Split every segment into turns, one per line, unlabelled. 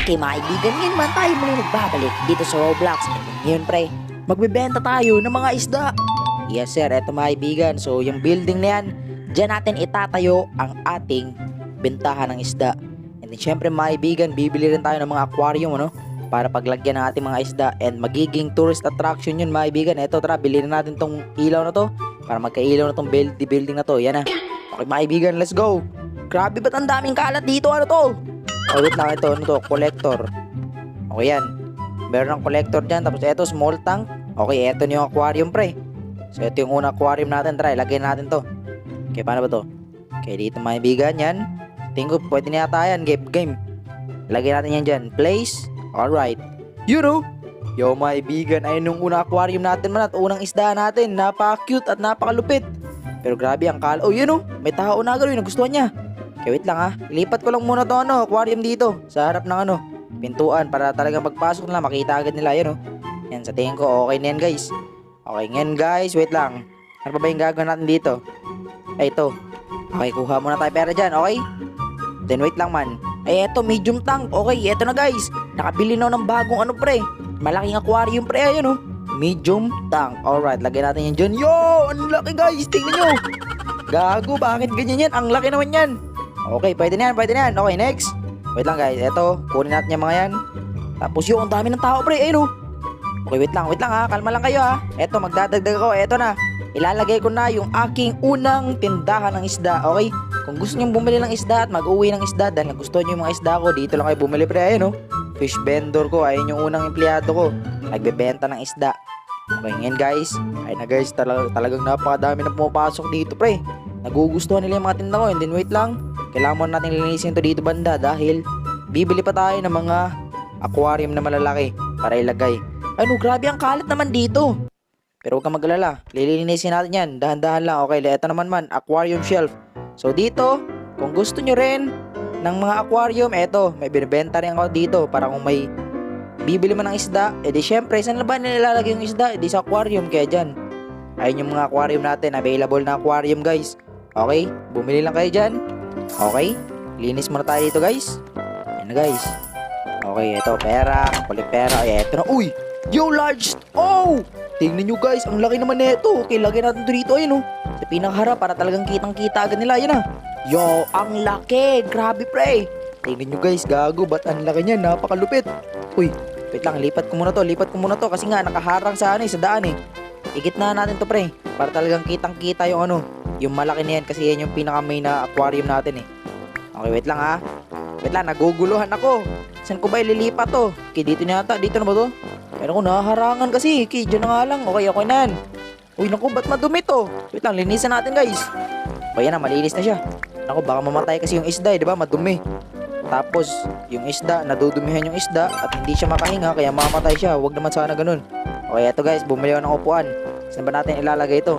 Okay mga kaibigan, ngayon naman tayo muli nagbabalik dito sa Roblox. And ngayon pre, magbebenta tayo ng mga isda. Yes sir, eto mga kaibigan. So yung building na yan, dyan natin itatayo ang ating bentahan ng isda. And then syempre mga kaibigan, bibili rin tayo ng mga aquarium ano, para paglagyan ng ating mga isda. And magiging tourist attraction yun mga kaibigan. Eto tara, bilhin na natin tong ilaw na to para magkailaw na tong building na to. Yan na. Okay mga kaibigan, let's go. Grabe ba't ang daming kalat dito? Ano to? Oh, wait lang, ito, ano to? Collector. Okay yan. Meron ng collector dyan. Tapos ito, small tank. Okay, ito yung aquarium pre. So ito yung unang aquarium natin. Try, lagyan natin to. Okay, paano ba to? Okay, dito mga ibigan yan. Tingin ko, pwede na yata yan. Game. Lagyan natin yan dyan. Place. Alright. You know. Yo mga ibigan, ayun yung unang aquarium natin man at unang isda natin. Napaka-cute at napakalupit. Pero grabe ang kala. Oh, yun oh. May tao na gano'n. Nagustuhan niya. Okay, wait lang ha. Ilipat ko lang muna to aquarium dito. Sa harap ng pintuan. Para talagang pagpasok nila, makita agad nila. Yan Yan, sa tingin ko, okay na yan guys. Okay, ngayon guys, wait lang. Ano pa ba yung gagawin natin dito? Ay, ito. Okay, kuha muna tayo pera dyan, okay? Then wait lang man. Ay, eto, medium tank. Okay, eto na guys. Nakabili na ako ng bagong pre. Malaking aquarium pre, ayun medium tank. Alright, lagyan natin yan dyan. Yo, ang laki guys. Tingnan nyo. Gago, bakit ganyan yan? Ang laki naman yan. Okay, pwede na yan. Okay, next. Wait lang guys, eto, kunin natin yung mga yan. Tapos yung ang dami ng tao pre, ayun Okay, wait lang ha, kalma lang kayo ha. Eto, magdadagdag ako, eto na. Ilalagay ko na yung aking unang tindahan ng isda, okay? Kung gusto nyo bumili ng isda at mag-uwi ng isda dahil nagustuhan nyo yung mga isda ko, dito lang kayo bumili pre, ayun Fish vendor ko, ayun yung unang empleyado ko. Nagbebenta ng isda. Okay, ngayon guys, ayun na guys, talagang napakadami na pumapasok dito pre. Nagugustuhan nila yung mga tinda ko, and then wait lang. Kailangan mo natin linisin to dito banda dahil bibili pa tayo ng mga aquarium na malalaki para ilagay. Ano, grabe ang kalat naman dito. Pero huwag kang mag-alala, lilinisin natin yan, dahan-dahan lang. Okay, ito naman aquarium shelf. So dito, kung gusto nyo rin ng mga aquarium, eto, may binibenta rin ako dito para kung may bibili man ng isda, edi syempre, saan ba nilalagay yung isda? Edi sa aquarium, kaya dyan. Ayun yung mga aquarium natin, available na aquarium guys. Okay, bumili lang kayo dyan. Okay, linis muna tayo dito guys. Ayan na guys. Okay, ito, pera, kulit pera. Ay, eto na, uy, yo, large. Oh, tingnan nyo guys, ang laki naman nito. Okay, lagyan natin ito dito, ayun sa pinangharap para talagang kitang-kita agad nila, yan Yo, ang laki, grabe pre. Tingnan nyo guys, gago, ba't ang laki niya, napakalupit. Uy, wait lang, lipat ko muna to kasi nga nakaharang sa sa daan Igit na natin to pre, para talagang kitang-kita yung yung malaki na yan kasi yan yung pinaka-main na aquarium natin Okay, wait lang ha. Wait lang, naguguluhan ako. Saan ko ba ililipat to? Okay, dito na yata, dito na ba to? Pero ako naharangan kasi, okay, dyan na nga lang. Okay na yan. Uy, naku, ba't madumi to? Wait lang, linisan natin guys. O yan na, malinis na siya. Naku, baka mamatay kasi yung isda di ba? Madumi. Tapos, yung isda, nadudumihan yung isda at hindi siya makahinga kaya mamatay siya. Huwag naman sana ganun. Okay, eto guys, bumili ako ng upuan. Saan ba natin ilalagay ito?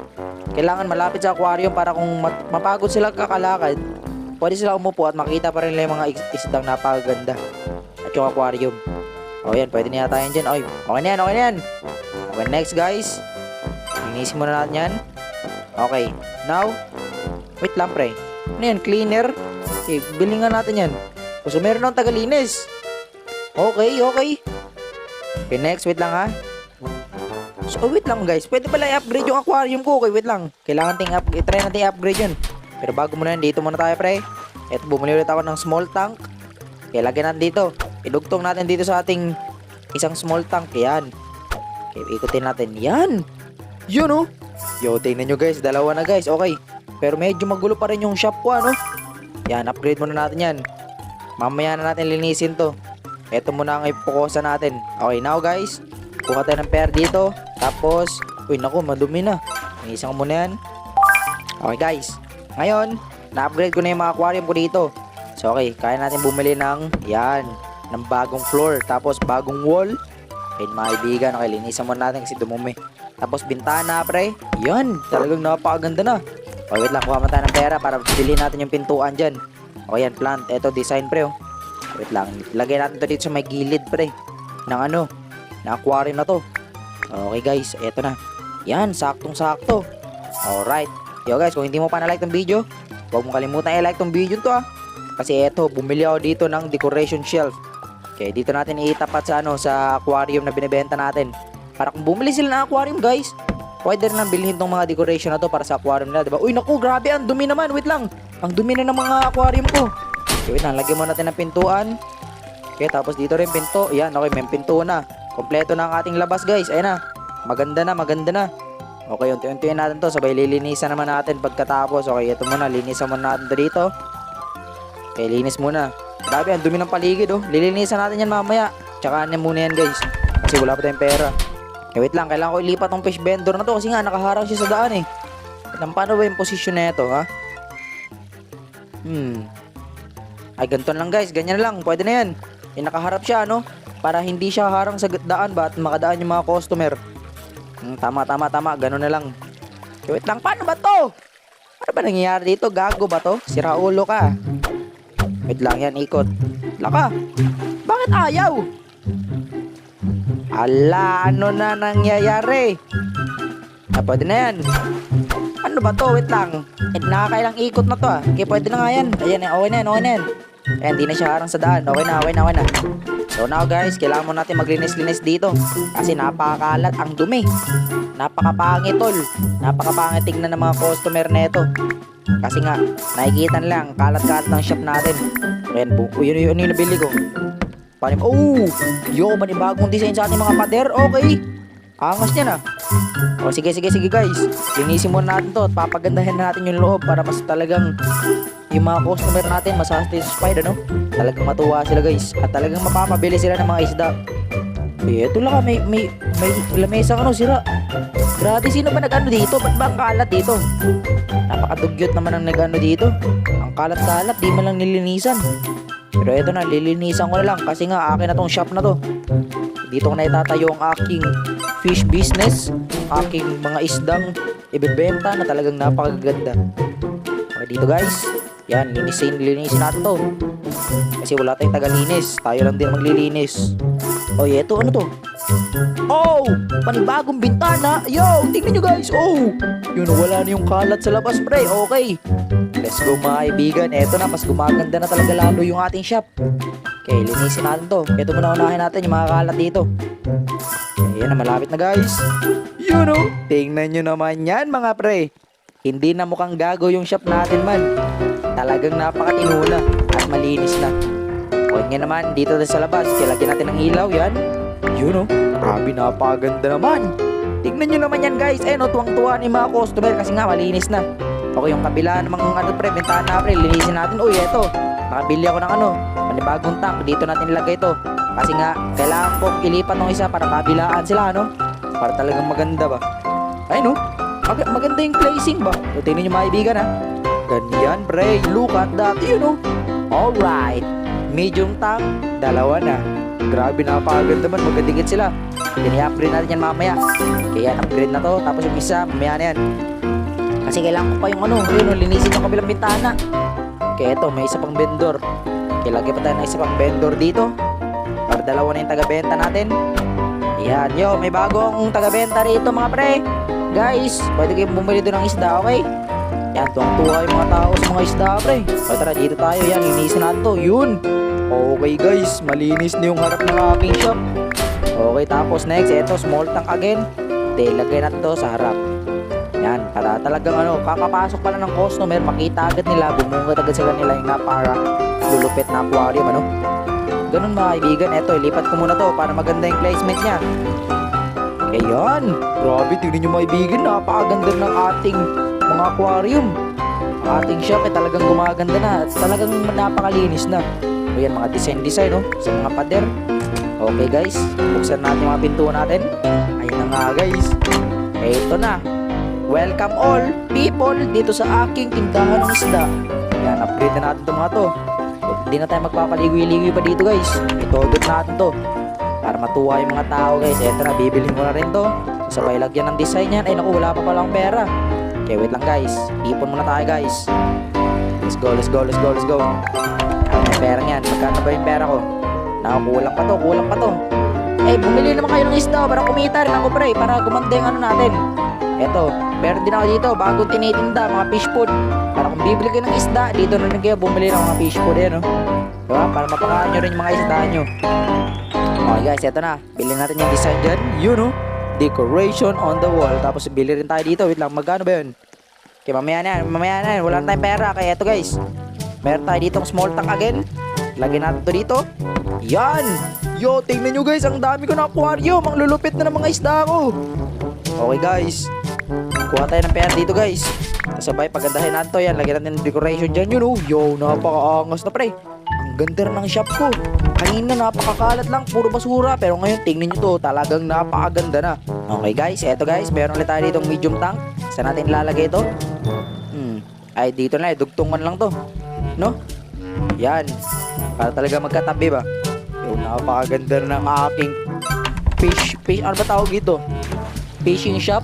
Kailangan malapit sa aquarium para kung mapagod sila kakalakad, pwede sila umupo at makita pa rin nila yung mga isdang napakaganda. At yung aquarium. O yan, pwede na yata yan dyan. Okay na yan. Okay, next guys. Linisin muna natin yan. Okay, now, wait lang pre. Ano yan, cleaner? Okay, bilingan natin yan. So meron ng tagalinis. Okay. Okay, next, wait lang ha. So wait lang guys, pwede pala i-upgrade yung aquarium ko. Okay, wait lang. Kailangan try natin i-upgrade yun. Pero bago muna yan, dito muna tayo pre. Eto, bumili ulit ako ng small tank. Okay, lagyan natin dito. Idugtong natin dito sa ating isang small tank. Yan. Okay, ikutin natin. Yan. Yun Yo, tingnan nyo guys, dalawa na guys. Okay. Pero medyo magulo pa rin yung shop ko Yan, upgrade muna natin yan. Mamaya na natin linisin to. Eto muna ang ipokusan natin. Okay, now guys, kuha tayo ng pair dito. Tapos, uy naku, madumi na. Linisin ko muna yan. Okay guys, ngayon, na-upgrade ko na yung mga aquarium ko dito. So okay, kaya natin bumili ng ng bagong floor. Tapos bagong wall. Okay mga kaibigan, okay, linisan muna natin kasi dumumi. Tapos bintana pre. Yan, talagang napakaganda na. Okay, wait lang, kuha tayo ng pera para bilhin natin yung pintuan dyan. Okay yan, plant. Eto, design pre Wait lang, lagay natin to dito sa may gilid pre ng na aquarium na to. Okay guys, eto na. Yan, saktong-sakto. Alright. Yo guys, kung hindi mo pa na-like tong video, huwag mo kalimutan i-like tong video to Kasi eto, bumili ako dito ng decoration shelf. Okay, dito natin itapat sa sa aquarium na binebenta natin. Para kung bumili sila ng aquarium, guys, pwede rin lang bilhin tong mga decoration na to para sa aquarium nila, diba? Uy, naku, grabe, ang dumi naman. Wait lang. Ang dumi na ng mga aquarium ko. Okay, wait lang. Lagyan mo natin ng pintuan. Okay, tapos dito rin pinto. Yan, okay, may pinto na. Kompleto na ang ating labas, guys. Ayan na. Maganda na, maganda na. Okay, unti-untiin natin to. Sabay lilinisan naman natin pagkatapos. Okay, ito muna. Linisan muna natin to dito. Okay, linis muna. Grabe, ang dumi ng paligid, oh. Lilinisan natin yan mamaya. Tsaka yan muna yan, guys. Kasi wala pa tayong pera. Okay, wait lang. Kailangan ko ilipat tong fish vendor na to. Kasi nga, nakaharang siya sa daan, eh. Paano ba yung posisyon na ito, ha? Ay, ganito lang, guys. Ganyan lang. Pwede na yan. Nakaharap siya, no? Para hindi siya harang sa daan ba at makadaan yung mga customer. Tama. Ganun na lang. Okay, wait lang. Paano ba to? Ano ba nangyayari dito? Gago ba to? Sira ulo ka. Wait lang yan, ikot. Laka. Bakit ayaw? Ala, ano na nangyayari? Pwede na yan. Ano ba to? Wait lang. Nakakailang ikot na to, ah. Okay, pwede na nga yan. Ayan, okay na yan. Ayan, di na siya harang sa daan. Okay na. So now, guys, kailangan mo natin maglinis-linis dito. Kasi napakakalat, ang dumi. Napakapangit, tol. Napakapangit tingnan ng mga customer neto. Kasi nga, nakikita lang, kalat-kalat ng shop natin. Ayan, yun yung nabili ko. Panibagong design sa ating mga pader. Okay. Angas niya na. O, sige guys. Linisin muna natin to at papagandahin na natin yung loob para mas talagang yung mga customer natin masatisfied, ano? Talagang matuwa sila, guys. At talagang mapapabili sila ng mga isda. Ito lang, may lamesa sira. Grabe, sino ba nag-ano dito? Ba't ba ang kalat dito? Napakadugyot naman ang nag-ano dito. Ang kalat-kalat, di man lang nilinisan. Pero eto na, lilinisan ko na lang kasi nga akin na tong shop na to. Dito ko na itatayo ang aking fish business, aking mga isdang ibebenta na talagang napakaganda. Okay, dito guys. Yan, linisin natin to. Kasi wala tayong tagalinis. Tayo lang din maglilinis. Eto, ano to? Panibagong bintana. Yo, tingnan nyo guys. Yun, wala na yung kalat sa labas, pre. Okay. Let's go mga kaibigan. Eto na, mas gumaganda na talaga lalo yung ating shop. Okay, linisin natin to. Ito muna unahin natin yung mga kalat dito. Ayan na, malapit na guys. Tingnan nyo naman yan mga pre. Hindi na mukhang gago yung shop natin man. Talagang napakatino na at malinis na. O nga naman, dito sa labas, kilagyan natin ng ilaw yan. Grabe, napakaganda naman. Tingnan nyo naman yan guys. Tuwang-tuwa ni mga customer kasi nga malinis na. Okay, yung kabila ng mga bintana pre, linisin natin. Eto, nakabili ako ng panibagong tank. Dito natin ilagay ito. Kasi nga, kailangan ko ilipat ng isa para kabilaan sila, para talagang maganda ba. Maganda yung placing ba. Tingnan nyo mga kaibigan, ha. Ganyan, pre. Look at that, Alright. Medium tank, 2 na. Grabe, napakaganda man. Magandikit sila. I-upgrade natin yan mamaya. Kaya upgrade na to. Tapos yung isa, mamaya na yan. Kasi kailangan ko pa yung linisin yung kabilang bintana. Kaya ito, may isa pang vendor. Kaya lagay pa tayo ng isa pang vendor dito. Para 2 na yung taga-benta natin. Yan, may bagong taga-benta rito mga pre. Guys, pwede kayong bumili doon ng isda, okay? Yan, tuwang-tuwa yung mga tao sa mga isda, pre. Tara, dito tayo. Yan, linisin natin to. Yun. Okay guys, malinis na yung harap ng aking shop. Okay, tapos next, ito, small tank again. Lagay natin to sa harap. Yan, para talagang kakapasok pala ng customer, makita agad nila, bumungad agad sila nila yung lulupit na aquarium, Ganun mga kaibigan. Eto, ilipat ko muna to para maganda yung placement niya. Ayan, grabe, tingnan nyo mga kaibigan, napakaganda ng ating mga aquarium. Ang ating shop talagang gumaganda na at talagang napakalinis na. Ayan, mga design sa mga pader. Okay guys, buksan natin yung mga pinto natin. Ayan na nga guys. Eto na. Welcome all people dito sa aking tindahan ng isda. Yan, upgrade na natin itong mga to. Hindi na tayo magpapaligoy-ligoy pa dito guys. Itodot natin to para matuwa yung mga tao guys. Eto na, bibilhin ko na rin to. Sabay lagyan ng design yan. Ay naku, wala pa palang pera. Okay, wait lang guys. Ipon muna tayo guys. Let's go. Yan, may pera yan. Magkano ba yung pera ko? Naku, kulang pa to. Bumili naman kayo ng isda para kumita rin ako pre. Para gumanda yung natin. Eto, meron din ako dito, bagong tinitinda, mga fish food. Para kung bibili kayo ng isda, dito na rin kayo bumili ng mga fish food, Diba? Para mapakaan nyo rin yung mga isda nyo. Okay guys, eto na. Bilhin natin yung design dyan. Yun oh. Decoration on the wall. Tapos bili rin tayo dito. Wait lang, magkano ba yun? Okay, mamaya na yan. Wala na tayong pera. Kaya eto guys. Meron tayo ditong small tank again. Lagyan natin to dito. Yan! Yo, tingnan nyo guys. Ang dami ko na aquarium. Ang lulupit na ng mga isda ko. Okay guys. Kuha tayo ng pera dito guys. Sabay, pagandahin natin to. Yan, lagyan natin ng decoration dyan. Yun oh. Yo, napaka-angas na pre. Ang ganda ng shop ko. Kanina napakakalat lang, puro basura. Pero ngayon, tingnan nyo to, talagang napakaganda na. Okay guys, eto guys, meron ulit tayo ditong medium tank. Saan natin ilalagay ito? Ay, dito na, dugtungan lang to. No? Yan. Para talaga magkatabi ba? Yung napakaganda ng aking fish, ano ba tawag dito? Fishing shop.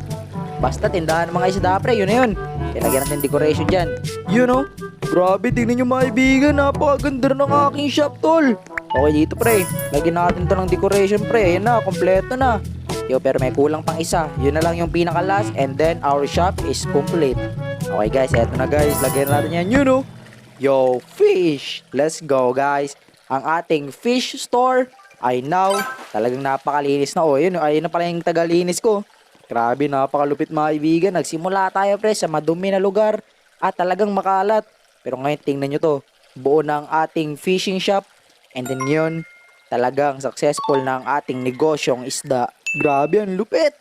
Basta tindahan ng mga isda pre, yun na yun. Lagyan natin decoration dyan. You know? Grabe, tingnan nyo mga ibigan. Napakaganda ng aking shop, tol. Okay dito, pre. Lagyan natin to ng decoration, pre. Ayan na, kompleto na. Yo, pero may kulang pang isa. Yun na lang yung pinaka-last. And then, our shop is complete. Okay, guys. Eto na, guys. Lagyan natin yan. You know? Yo, fish. Let's go, guys. Ang ating fish store ay now talagang napakalinis na. Oh, yun. Ayun na pala yung tagalinis ko. Grabe, napakalupit mga ibigan. Nagsimula tayo, pre, sa madumi na lugar. At talagang makalat. Pero ngayon, tingnan nyo to. Buo na ang ating fishing shop. And then yun, talagang successful na ang ating negosyong isda. Grabe, ang lupit!